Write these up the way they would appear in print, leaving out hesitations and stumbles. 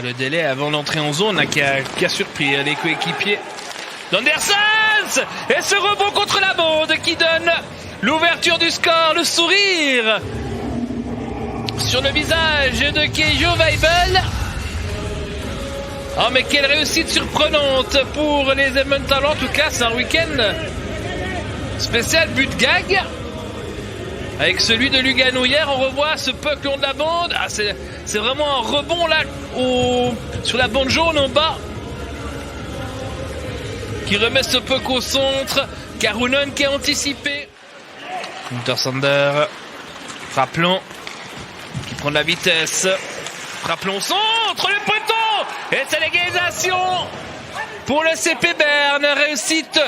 Le délai avant d'entrer en zone qui a surpris les coéquipiers d'Andersons. Et ce rebond contre la bande qui donne l'ouverture du score, le sourire sur le visage de Keijo Weibel. Oh mais quelle réussite surprenante pour les Edmonton. En tout cas c'est un week-end spécial but gag. Avec celui de Lugano hier, on revoit ce puck long de la bande. Ah, c'est vraiment un rebond là sur la bande jaune en bas. Qui remet ce puck au centre. Karunen qui a anticipé. Untersander. Frappelon. Qui prend de la vitesse. Frappelon au centre. Le poteau. Et c'est l'égalisation pour le CP Berne. Réussite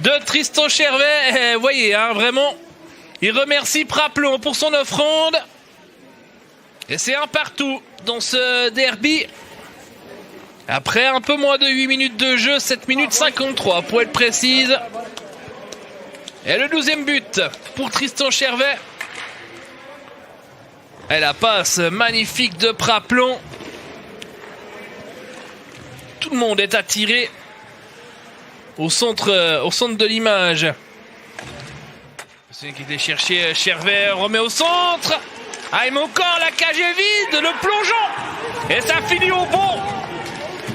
de Tristan Chervet. Vous voyez, hein, vraiment. Il remercie Praplon pour son offrande. Et c'est un partout dans ce derby. Après un peu moins de 8 minutes de jeu, 7 minutes 53 pour être précise. Et le 12e but pour Tristan Chervet. Et la passe magnifique de Praplon. Tout le monde est attiré au centre de l'image. Celui qui était cherché, Chervet remet au centre. Ah, il met encore la cage est vide, le plongeon. Et ça finit au fond.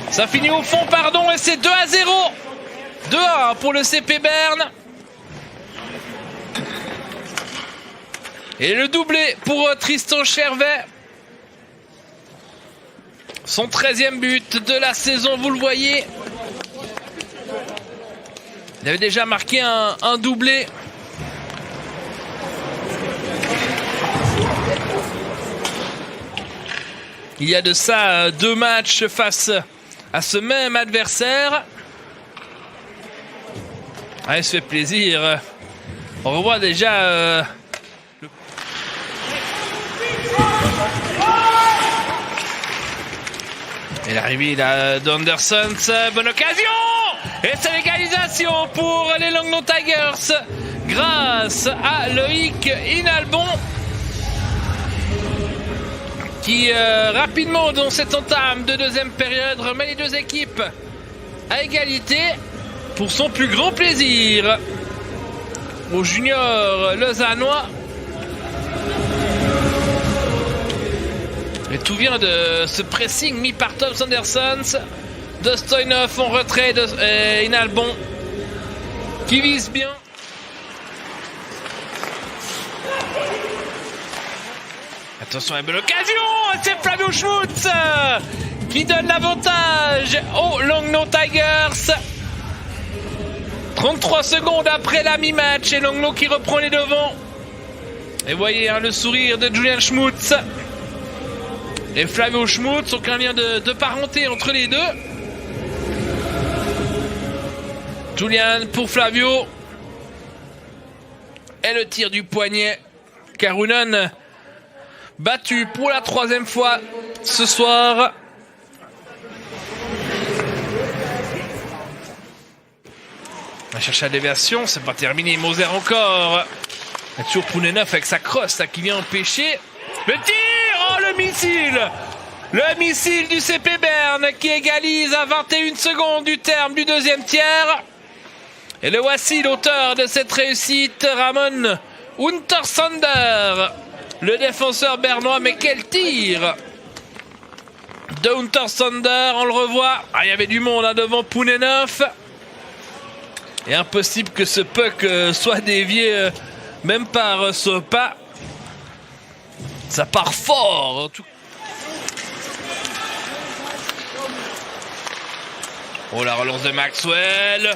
Ça finit au fond, pardon, et c'est 2-0. 2-1 pour le CP Berne. Et le doublé pour Tristan Chervet. Son 13e but de la saison, vous le voyez. Il avait déjà marqué un doublé. Il y a de ça 2 matchs face à ce même adversaire. Ah, il se fait plaisir. On revoit déjà et l'arrivée d'Andersons. Bonne occasion. Et c'est l'égalisation pour les Langnau Tigers grâce à Loïc Inalbon. Qui rapidement dans cette entame de deuxième période remet les deux équipes à égalité pour son plus grand plaisir aux juniors lausannois. Et tout vient de ce pressing mis par Tom Sandersons. De Stoyanov en retrait de Inalbon qui vise bien. Attention à une bonne occasion, c'est Flavio Schmutz qui donne l'avantage aux Langnau Tigers. 33 secondes après la mi-match et Langnau qui reprend les devants. Et voyez hein, le sourire de Julian Schmutz et Flavio Schmutz, aucun lien de parenté entre les deux. Julian pour Flavio. Et le tir du poignet. Karunen battu pour la 3e fois ce soir. On va chercher la déviation, c'est pas terminé. Moser encore. Il y a toujours Pounenov avec sa crosse qui vient empêcher. Le tir. Oh, le missile. Le missile du CP Berne qui égalise à 21 secondes du terme du deuxième tiers. Et le voici l'auteur de cette réussite, Ramon Untersander. Le défenseur bernois, mais quel tir de Untersander, on le revoit. Ah, il y avait du monde hein, devant Pounenov. Et impossible que ce puck soit dévié même par Sopa. Ça part fort en tout. Oh, la relance de Maxwell.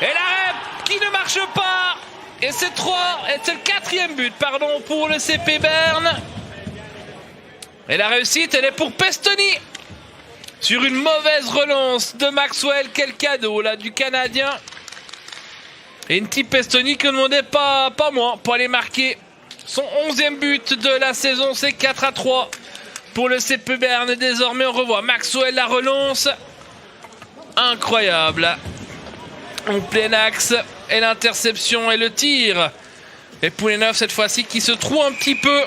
Et l'arrêt qui ne marche pas. Et c'est le 4e but, pardon, pour le CP Berne. Et la réussite, elle est pour Pestoni. Sur une mauvaise relance de Maxwell. Quel cadeau, là, du Canadien. Et une petite Pestoni que ne demandait pas moins pour aller marquer son 11e but de la saison. C'est 4-3 pour le CP Berne. Désormais, on revoit Maxwell, la relance. Incroyable. En plein axe. Et l'interception et le tir. Et Poulenov cette fois-ci qui se trouve un petit peu.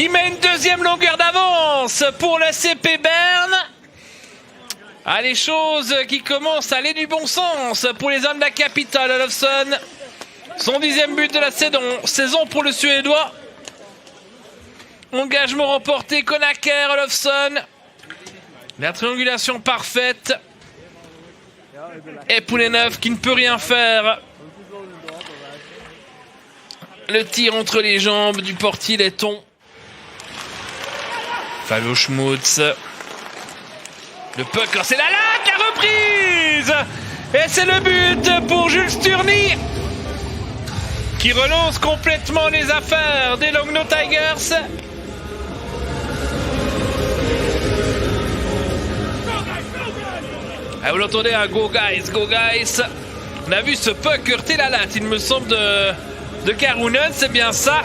qui met une deuxième longueur d'avance pour le CP Berne. Ah, les choses qui commencent à aller du bon sens pour les hommes de la capitale. Olofsson, son 10e but de la saison pour le Suédois. Engagement remporté, Conacher, Olofsson. La triangulation parfaite. Et Poulenov qui ne peut rien faire. Le tir entre les jambes du portier letton. Fabio Schmutz. Le puck, c'est la latte, la reprise. Et c'est le but pour Jules Sturny, qui relance complètement les affaires des Longno Tigers. Ah, vous l'entendez, un go guys, go guys. On a vu ce puck heurter la latte, il me semble, de Karunen, c'est bien ça.